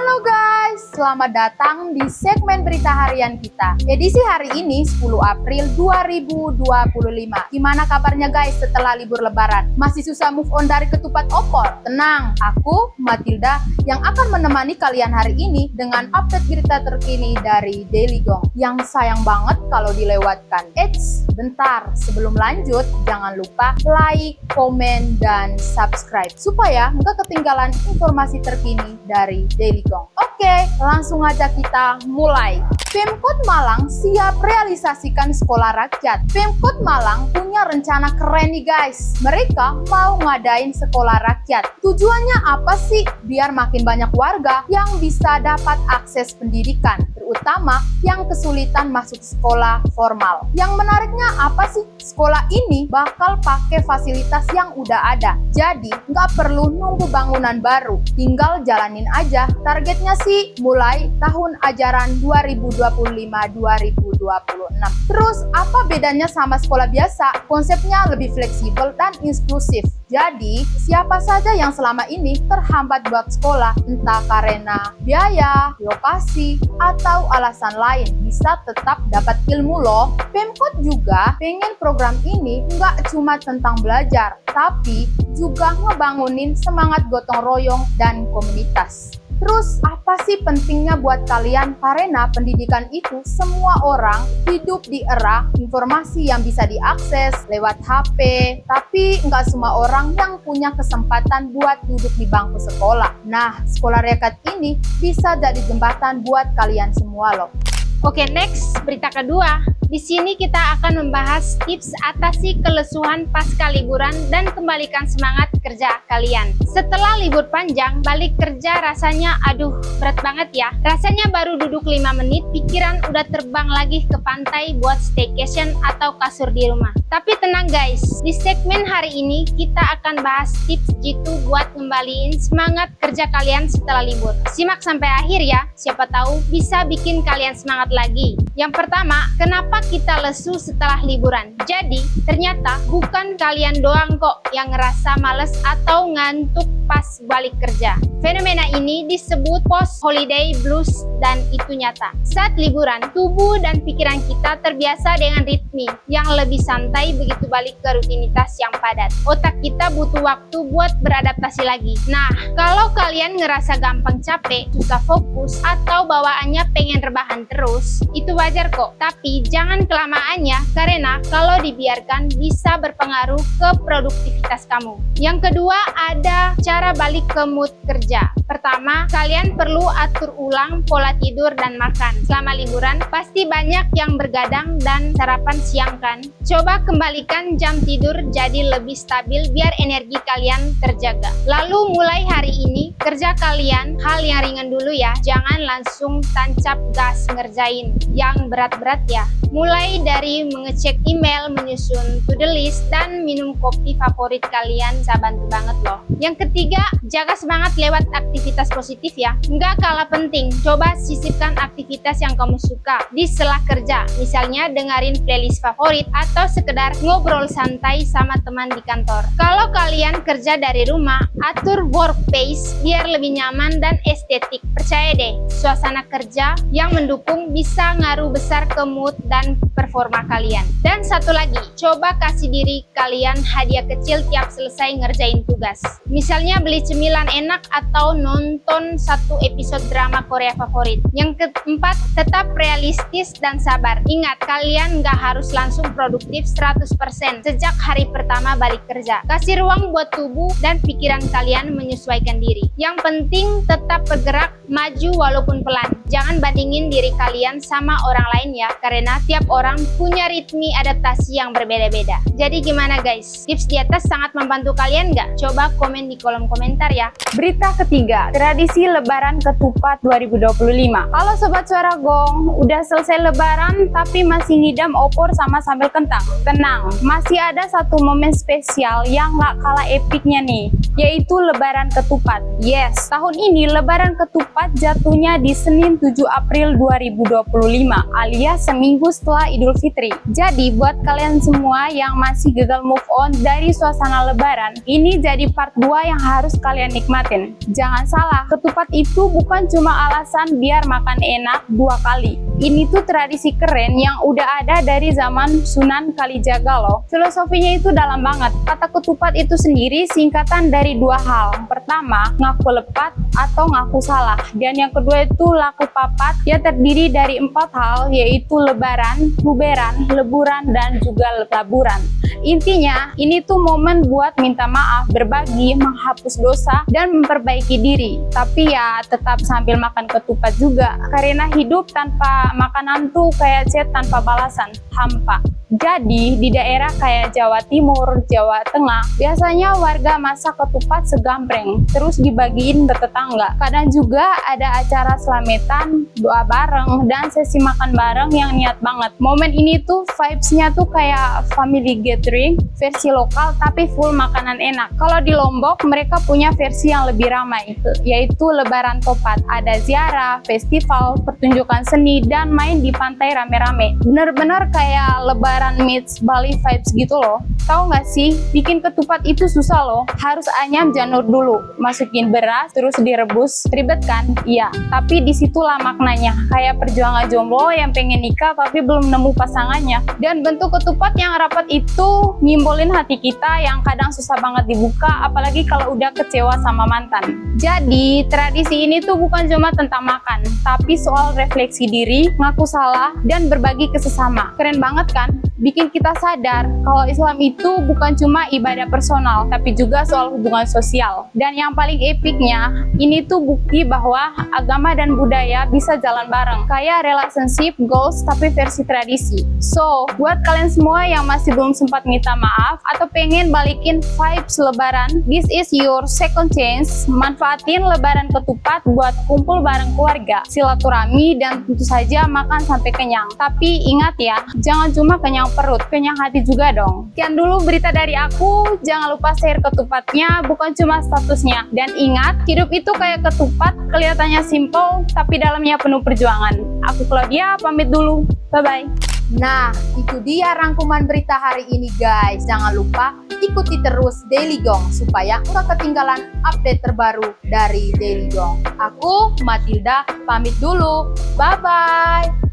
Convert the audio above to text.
Halo guys, selamat datang di segmen berita harian kita. Edisi hari ini 10 April 2025. Gimana kabarnya guys setelah libur lebaran? Masih susah move on dari ketupat opor? Tenang, aku Matilda yang akan menemani kalian hari ini dengan update berita terkini dari Daily Gong yang sayang banget kalau dilewatkan. Eits, bentar, sebelum lanjut jangan lupa like, komen, dan subscribe supaya nggak ketinggalan informasi terkini dari Daily Gong. Oke, langsung aja kita mulai. Pemkot Malang siap realisasikan sekolah rakyat. Pemkot Malang punya rencana keren nih guys. Mereka mau ngadain sekolah rakyat. Tujuannya apa sih? Biar makin banyak warga yang bisa dapat akses pendidikan, terutama yang kesulitan masuk sekolah formal. Yang menariknya apa sih? Sekolah ini bakal pakai fasilitas yang udah ada. Jadi nggak perlu nunggu bangunan baru, tinggal jalanin aja. Targetnya sih mulai tahun ajaran 2025-2026. Terus apa bedanya sama sekolah biasa? Konsepnya lebih fleksibel dan inklusif. Jadi siapa saja yang selama ini terhambat buat sekolah, entah karena biaya, lokasi, atau alasan lain, bisa tetap dapat ilmu loh. Pemkot juga pengen program ini nggak cuma tentang belajar, tapi juga ngebangunin semangat gotong royong dan komunitas. Terus apa sih pentingnya buat kalian? Karena pendidikan itu semua orang hidup di era informasi yang bisa diakses lewat HP, tapi nggak semua orang yang punya kesempatan buat duduk di bangku sekolah. Nah, sekolah rakyat ini bisa jadi jembatan buat kalian semua loh. Oke, next, berita kedua. Di sini kita akan membahas tips atasi kelesuhan pasca liburan dan kembalikan semangat kerja kalian. Setelah libur panjang, balik kerja rasanya aduh berat banget ya. Rasanya baru duduk 5 menit, pikiran udah terbang lagi ke pantai buat staycation atau kasur di rumah. Tapi tenang guys, di segmen hari ini kita akan bahas tips jitu buat ngembaliin semangat kerja kalian setelah libur. Simak sampai akhir ya, siapa tahu bisa bikin kalian semangat lagi. Yang pertama, kenapa kita lesu setelah liburan? Jadi, ternyata bukan kalian doang kok yang ngerasa males atau ngantuk pas balik kerja. Fenomena ini disebut post-holiday blues dan itu nyata. Saat liburan, tubuh dan pikiran kita terbiasa dengan ritme yang lebih santai begitu balik ke rutinitas yang padat. Otak kita butuh waktu buat beradaptasi lagi. Nah, kalau kalian ngerasa gampang capek, susah fokus, atau bawaannya pengen rebahan terus, itu wajar kok. Tapi jangan kelamaannya, karena kalau dibiarkan bisa berpengaruh ke produktivitas kamu. Yang kedua, ada cara balik ke mood kerja. Pertama, kalian perlu atur ulang pola tidur dan makan. Selama liburan, pasti banyak yang bergadang dan sarapan siang kan? Coba kembalikan jam tidur jadi lebih stabil biar energi kalian terjaga. Lalu mulai hari ini, kerja kalian hal yang ringan dulu ya. Jangan langsung tancap gas ngerjain yang berat-berat ya. Mulai dari mengecek email, menyusun to-do list, dan minum kopi favorit kalian bisa bantu banget loh. Yang ketiga, jaga semangat lewat aktivitas positif ya. Nggak kalah penting, coba sisipkan aktivitas yang kamu suka di sela kerja. Misalnya dengerin playlist favorit atau sekedar ngobrol santai sama teman di kantor. Kalau kalian kerja dari rumah, atur workspace biar lebih nyaman dan estetik. Percaya deh, suasana kerja yang mendukung bisa ngaruh besar ke mood dan performa kalian. Dan satu lagi, coba kasih diri kalian hadiah kecil tiap selesai ngerjain tugas. Misalnya beli cemilan enak atau nonton satu episode drama Korea favorit. Yang keempat, tetap realistis dan sabar. Ingat, kalian nggak harus langsung produktif 100% sejak hari pertama balik kerja. Kasih ruang buat tubuh dan pikiran kalian menyesuaikan diri. Yang penting tetap bergerak, maju walaupun pelan. Jangan bandingin diri kalian sama orang lain ya, karena tiap orang punya ritme adaptasi yang berbeda-beda. Jadi gimana guys? Tips di atas sangat membantu kalian nggak? Coba komen di kolom komentar ya. Berita ketiga, tradisi Lebaran Ketupat 2025. Halo Sobat Suara Gong, udah selesai Lebaran tapi masih ngidam opor sama sambal kentang? Tenang, masih ada satu momen spesial yang gak kalah epicnya nih, yaitu Lebaran Ketupat. Yes, tahun ini Lebaran Ketupat jatuhnya di Senin 7 April 2025 alias seminggu setelah Idul Fitri. Jadi buat kalian semua yang masih gagal move on dari suasana lebaran, ini jadi part 2 yang harus kalian nikmatin. Jangan salah, ketupat itu bukan cuma alasan biar makan enak 2 kali. Ini tuh tradisi keren yang udah ada dari zaman Sunan Kalijaga loh. Filosofinya itu dalam banget. Kata ketupat itu sendiri singkatan dari 2 hal. Pertama, ngaku lepat atau ngaku salah. Dan yang kedua itu laku papat. Dia terdiri dari 4 hal, yaitu lebaran, luberan, leburan, dan juga laburan. Intinya, ini tuh momen buat minta maaf, berbagi, menghapus dosa, dan memperbaiki diri. Tapi ya tetap sambil makan ketupat juga. Karena hidup tanpa makanan tuh kayak chat tanpa balasan, hampa. Jadi di daerah kayak Jawa Timur, Jawa Tengah, biasanya warga masak ketupat segambreng, terus dibagiin ke tetangga. Kadang juga ada acara selametan, doa bareng, dan sesi makan bareng yang niat banget. Momen ini tuh vibes-nya tuh kayak family gathering, versi lokal tapi full makanan enak. Kalau di Lombok, mereka punya versi yang lebih ramai, yaitu Lebaran Topat. Ada ziarah, festival, pertunjukan seni, dan main di pantai rame-rame. Bener-bener kayak Lebaran meets Bali vibes gitu loh. Tahu nggak sih, bikin ketupat itu susah loh. Harus anyam janur dulu, masukin beras, terus direbus. Ribet kan? Iya. Tapi disitulah maknanya. Kayak perjuangan jomblo yang pengen nikah tapi belum nemu pasangannya. Dan bentuk ketupat yang rapat itu nyimbolin hati kita yang kadang susah banget dibuka, apalagi kalau udah kecewa sama mantan. Jadi tradisi ini tuh bukan cuma tentang makan, tapi soal refleksi diri, ngaku salah, dan berbagi ke sesama. Keren banget kan? Bikin kita sadar kalau Islam itu bukan cuma ibadah personal, tapi juga soal hubungan sosial. Dan yang paling epicnya, ini tuh bukti bahwa agama dan budaya bisa jalan bareng. Kayak relationship goals tapi versi tradisi. So, buat kalian semua yang masih belum sempat minta maaf atau pengen balikin vibes lebaran, this is your second chance. Manfaatin lebaran ketupat buat kumpul bareng keluarga, silaturahmi, dan tentu saja makan sampai kenyang. Tapi ingat ya, jangan cuma kenyang perut, kenyang hati juga dong. Sekian dulu berita dari aku. Jangan lupa share ketupatnya, bukan cuma statusnya. Dan ingat, hidup itu kayak ketupat, kelihatannya simple, tapi dalamnya penuh perjuangan. Aku Claudia, pamit dulu. Bye-bye. Nah, itu dia rangkuman berita hari ini guys. Jangan lupa ikuti terus Daily Gong supaya nggak ketinggalan update terbaru dari Daily Gong. Aku, Matilda, pamit dulu. Bye-bye.